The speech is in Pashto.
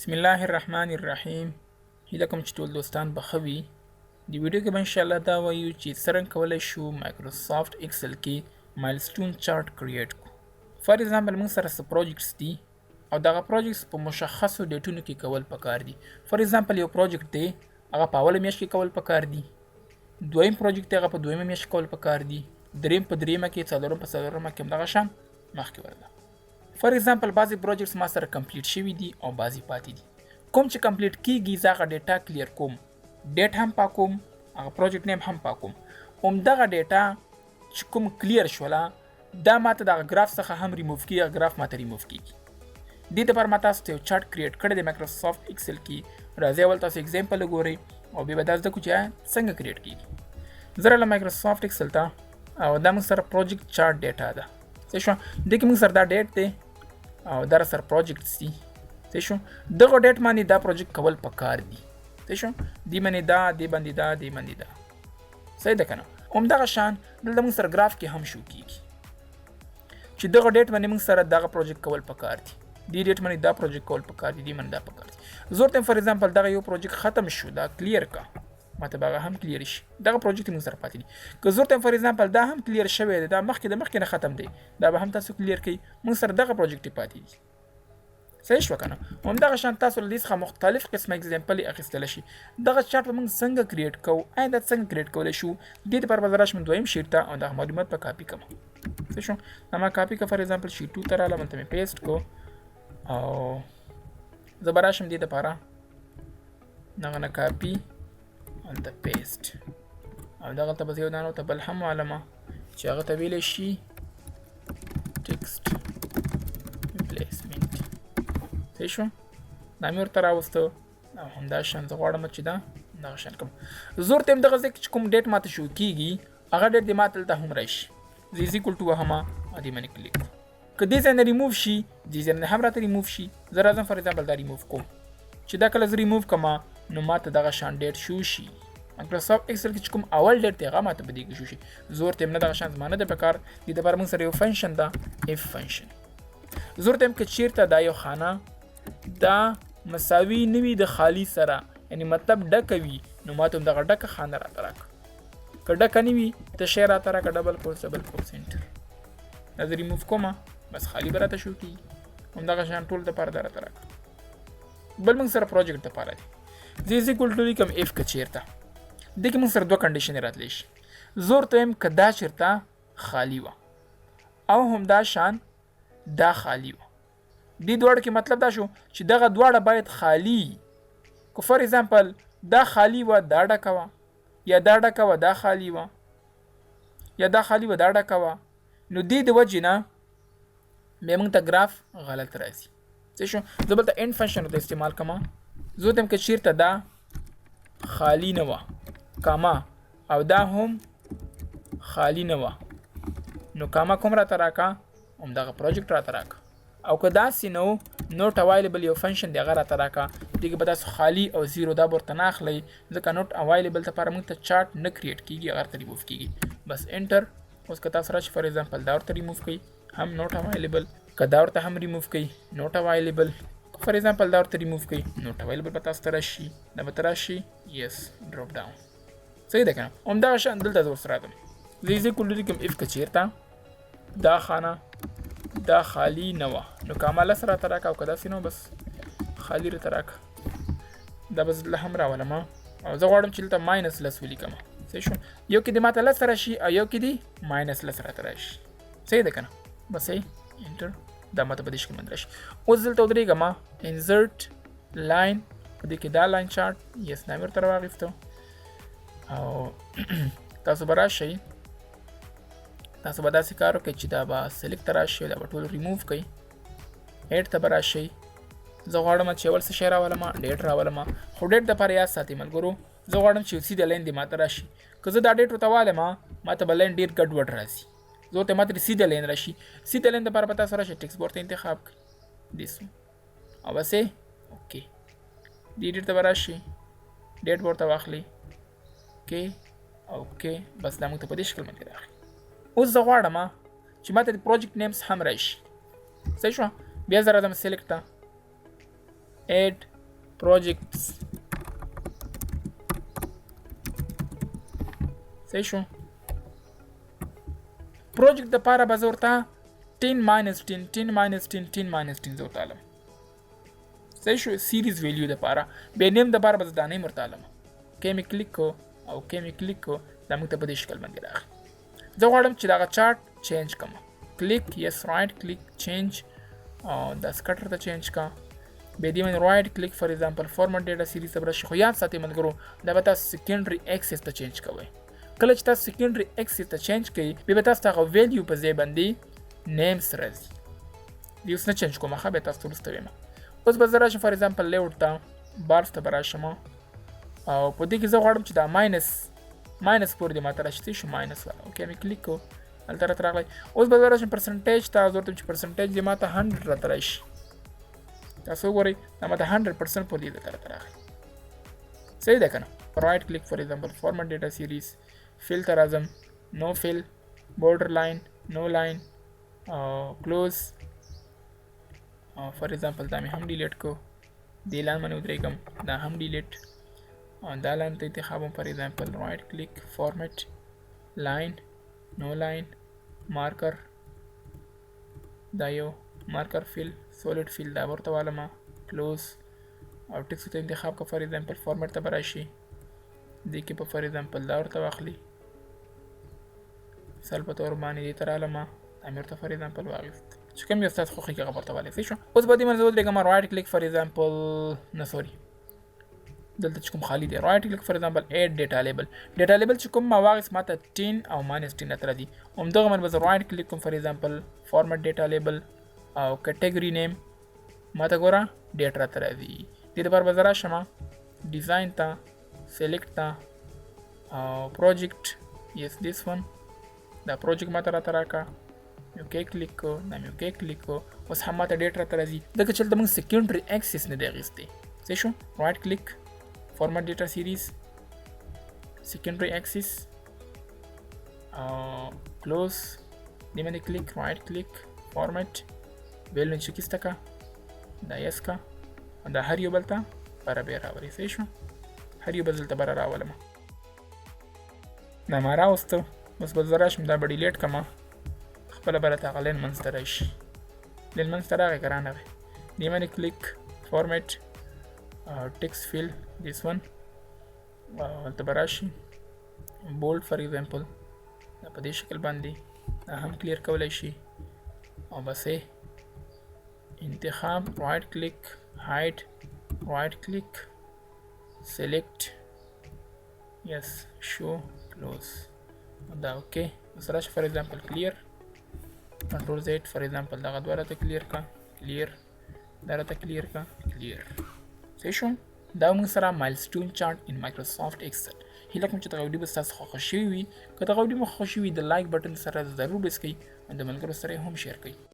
بسم الله الرحمن الرحیم. هیله کوم چې ټول دوستان به ښه وي. د ویډیو کې به انشاءالله دا وایو چې څرنګه کولی شو مایکروسافټ ایکسل کې مایلسټون چارټ کریټ کړو. فار ایگزامپل موږ سره څه پروجیکټس دي او دغه پروجیکټس په مشخصو ډیټونو کې کول پکار دي. فار ایگزامپل یو پروجیکټ دی هغه په اوله میاشت کې کول پکار دي، دویم پروجیکټ دی هغه په دویمه میاشت کې کول پکار دي، دریم په دریمه کې، څلورم په څلورمه کې همدغه شان مخکې ورده. فار ایگزامپل بعضې پروجیکټس ما سره کمپلیټ شوي دي او بعضې پاتې دي. کوم چې کمپلیټ کیږي زه هغه ډیټا کلیر کوم، ډیټ هم پاکوم، هغه پروجیکټ نیم هم پاکوم. همدغه ډیټا چې کوم کلیر شوله دا ماته دغه ګراف څخه هم ریموف کیږي، هغه ګراف ماته ریموف کیږي. دې دپاره ما تاسو ته یو چارټ کریټ کړی دی مایکروسافټ ایکسل کې. راځئ اول تاسو اگزامپل وګورئ او بیا به دا زده کړو چې څنګه کریټ کیږي. زه راغلم مایکروسافټ ایکسل ته او دا موږ سره پروجیکټ چارټ ډیټا ده. صحیح شو؟ دې کې موږ سره دا ډیټ دی او دا سره پروجیکټس دي. صحیح شو؟ دغه ډیټ باندې دا پروجیکټ کول پکار دي. صحیح شو؟ دې باندې دا، دې باندې دا، دې باندې دا. صحیح ده که نه؟ همدغه شان دلته موږ سره ګراف کې هم شو کیږي چې دغه ډیټ باندې موږ سره دغه پروجیکټ کول پکار دي، دې ډیټ باندې دا پروجیکټ کول پکار دي، دې باندې دا پکار دي. زه ورته فار ایگزامپل دغه یو پروجیکټ ختم شو، دا کلیر کا، ماته به هغه هم کلیر شي. دغه پروجیکټ موږ سره پاتې دي. که زه ورته فار ایگزامپل دا هم کلیر شوی دی، دا مخکې د مخکې نه ختم دی، دا به هم تاسو کلیر کړئ. موږ سره دغه پروجیکټ پاتې دي. صحیح شو که نه؟ همدغه شان تاسو له دې څخه مختلف قسمه اګزامپل اخیستلی شي. دغه چارټ به موږ څنګه کریټ کوو، آیا دا څنګه کریټ کولی شو؟ دې دپاره به زه راشم دویم شیټ ته او دغه معلومات به کاپي کړم. صحیح شو؟ دا ما کاپي کړه. فار ایگزامپل شیټ 2 ته راغلم، هلته مې پیسټ کړو او زه به راشم دې دپاره دغه نه کاپي هلته پیسټ او دغلته به زه یو دانه ورته بل هم وعلمه چې هغه ته ویلی شي ټکسټ ریپلیسمنټ. صحیح شو؟ دا مې ورته راوسته او همدا شان زه غواړم چې دا دغه شان کوم. زه ورته یم دغه ځای کې چې کوم ډیټ ماته شو کیږي هغه ډیټ دې ماته دلته هم راشي. زه از ایکول ټو وهمه او دې باندې کلیک کړم. که دې ځای نه ریموف شي دې ځای نه هم راته ریموف شي. زه راځم فار ایگزامپل دا ریموف کوم چې دا کله زه ریموف کړم نو ماته دغه شان ډیټ شو شي. مایکروسافټ ایکسل کې چې کوم اول ډیټ دی هغه ماته په دې کې شو شي. زه ورته یم نه دغه شان زما نه دی پکار. دې دپاره موږ سره یو فنکشن ده اف فنکشن. زه ورته یم که چېرته دا یو خانه دا مساوي نه وي د خالي سره، یعنی مطلب ډکه وي، نو ماته هم دغه ډکه خانه راته راکړه. که ډکه نه وي ته شی راته راکړه ډبل کوټس ډبل کوټس انټر. دا زه ریموف کومه بس خالي به راته شو کېږي. همدغه شان ټول دپاره دا راته راکړه. بل موږ سره پروجیکټ دپاره دی. زه از ایکول ټو لیکم اف که چېرته دې کې موږ سره دوه کنډیشنې راتلی شي. زه ورته یم که دا چېرته خالي وه او همدا شان دا خالي وه، دې دواړو کې مطلب دا شو چې دغه دواړه باید خالي وي. که فار ایگزامپل دا خالي وه دا ډکه وه، یا دا ډکه وه دا خالي وه، یا دا خالي وه دا ډکه وه، نو دې د وجې نه بیا موږ ته ګراف غلط راځي. صحیح شو؟ زه بلته اینډ فنکشن ورته استعمال کوم. زه ورته یم که چېرته دا خالي نه وه کاما او دا هم خالي نه وه نو کاما کوم راته راکړه؟ همدغه پروجیکټ راته راکړه. او که داسې نه و نوټ اوایلیبل یو فنکشن دی هغه راته راکړه. دې کې به تاسو خالي او زیرو دا به ورته نه اخلئ ځکه نوټ اوایلیبل دپاره موږ ته چارټ نه کریټ کېږي، هغه ورته ریموف کېږي. بس انټر. اوس که تاسو راشئ فار ایگزامپل دا ورته ریموف کوئ هم نوټ اوایلیبل، که دا ورته هم ریموف کوئ نوټ اوایلیبل، فار ایگزامپل دا ورته ریموف کوئ نوټ اوایلیبل به تاسو ته راشي، دا به ته راشي یس ډراپ ډاون. صحیح ده که نه؟ همدغه شان دلته زه ورسره راغلم. زه از ایکول ټو لیکم اف که چېرته دا خانه دا خالی نه وه نو کاما لس راته راکړه او که داسې نه بس خالي راته راکړه. دا به زه هم راولم او زه غواړم چې دلته ماینس لس ولیکم. صحیح شو؟ یو کې دې ماته لس راشي او یو کې دې ماینس لس راته راشي. صحیح ده که نه؟ بس صحیح انټر. دا ماته په دې شکل باندې راشي. اوس دلته ودرېږم انزرټ لاین، په دې کې دا لاین چارټ یس دا مې ورته راواخیسته او تاسو به راشئ، تاسو به داسې کار وکړئ چې دا به سلیکټ ته راشئ، دا به ټول ریموف کړئ. ایډ ته به راشئ. زه غواړم چې اول څه شی راولم ډیټ راولم، خو ډیټ دپاره یاد ساتئ ملګرو زه غواړم چې یو سیده لاین دې ماته راشي. که زه دا ډیټ ورته والم ماته به لاین ډېر ګډوډ راځي. زه ورته ماته سیده لاین راشي. سیده لاین دپاره به تاسو راشئ ټکسټ بورډ ته انتخاب کړئ دیس او بس اوکې. دې ډیټ ته به راشئ، ډیټ ورته واخلئ اوکې اوکې. بس دا موږ ته په دې شکل باندې راغلی. اوس زه غواړم چې ماته د پروجیکټ نیمز هم راشي. صحیح شو؟ بیا زه راځم سلیکټ ته، ایډ projects صحیح شو پروجیکټ د پاره به زه ورته 10 minus 10 10 minus 10 10 minus 10 زه ورته علم صحیح شو سیریز ویلیو د پاره بیا نیم د پاره به زه دا نیم ورته علم کې مې کلیک کو او کې مې کلیک کو دا موږ ته په دې شکل باندې راغی زه غواړم چې دغه چارټ چینج کړم کلیک یس رایټ کلیک چینج دا سکټر ته چینج کا بیا دې باندې رایټ کلیک فار ایگزامپل فارمټ ډیټا سیریز ته برش خو یاد ساتئ ملګرو دا به تاسو سیکنډري ایکسس ته چینج کوئ کله چې تاسو سیکنډري ایکسس ته چینج کړئ بیا به تاسو هغه ویلیو په ځای باندې نیمز راځي دې اوس نه چینج کوم ښه بیا تاسو وروسته وایم اوس به زه راشم فار ایگزامپل لیوټ ته بارس ته به راشم او په دې کې زه غواړم چې دا ماینس پورې دې ماته راشي شو ماینس والا اوکې مې کلیک کو هلته راته راغلی اوس به زه راشم پرسنټیج ته زه ورته چې پرسنټیج دې ماته 100 راته راشي تاسو وګورئ دا ماته 100% پورې دې راته راغلی صحیح ده که نه رایټ کلیک فار ایگزامپل فارمټ ډیټا سیریز fill ته راځم نو fill border line no line close فار ایگزامپل دا مې هم ډیلیټ کو دې لاین باندې ودرېږم دا هم ډیلیټ دا لاین ته انتخابم فار ایگزامپل رایټ کلیک فارمټ لاین نو لاین مارکر دا یو مارکر فیل سولید فیل دا ورته والما کلوز او ټیکس ته انتخاب کا فار ایگزامپل فارمټ ته براشي دې کې په فار ایگزامپل دا ورته واخلي مثال په تور باندې دې تر علامه امیر ته فار ایگزامپل واغست چې کوم یو تاسو خوخي کې ورته والي صحیح شو اوس به دې منځ ودرېږم رایټ کلیک فار ایگزامپل نه سوري دلته چې کوم خالی دی رایټ کلیک فار ایگزامپل اډ ډیټا لیبل چې کوم ما واغست ماته 10 او -10 تر دي همدغه من به رایټ کلیک کوم فار ایگزامپل فارمټ ډیټا لیبل او کټګوري نیم ماته ګوره ډیټا تر دي دې لپاره به زرا شمه ډیزاین ته سلیکټ ته پروجیکټ یس دیس ون دا پروجیکټ ماته راته راکا یو کې کلیک کو دا مې کې کلیک کو اوس هم ماته ډیټا تر دي دغه چلته موږ سیکنډري ایکسس نه دی غوښتي صحیح شو رایټ کلیک فارمټ ډیټا سیریز سیکنډري ایکسس کلوز دې باندې کلیک رایټ کلیک فارمټ ویل نه چکیسته کا دا یس کا دا هر یو بلته برا به راوړي صحیح شو هر یو بل ته برا راولم دا ما راوستو اوس به زه راشم دا به ډیلیټ کړم خپله به راته هغه لین منځ ته راشي لین منځ ته راغی که رانغی دې باندې کلیک فارمټ ټیکس فیل دیس ون هلته به راشي بولډ فار ایگزامپل دا په دې شکل باندې دا هم کلیر کولی شي او بس انتخاب رایټ کلیک هایډ رایټ کلیک select yes show close دا اوکې اوس راشه فار ایگزامپل کلیر کنټرول زیډ فار ایگزامپل دغه دوه راته کلیر کا کلیر دا راته کلیر کا کلیر صحیح شو دا موږ سره مایلسټون چارټ ان مایکروسافټ ایکسل هیله کوم چې دغه ویډیو به ستاسو خوښه شوې وي که دغه ویډیو مو خوښه شوې وي د لایک بټن سره ضرور پریس کړئ او د ملګرو سره یې هم شیر کړئ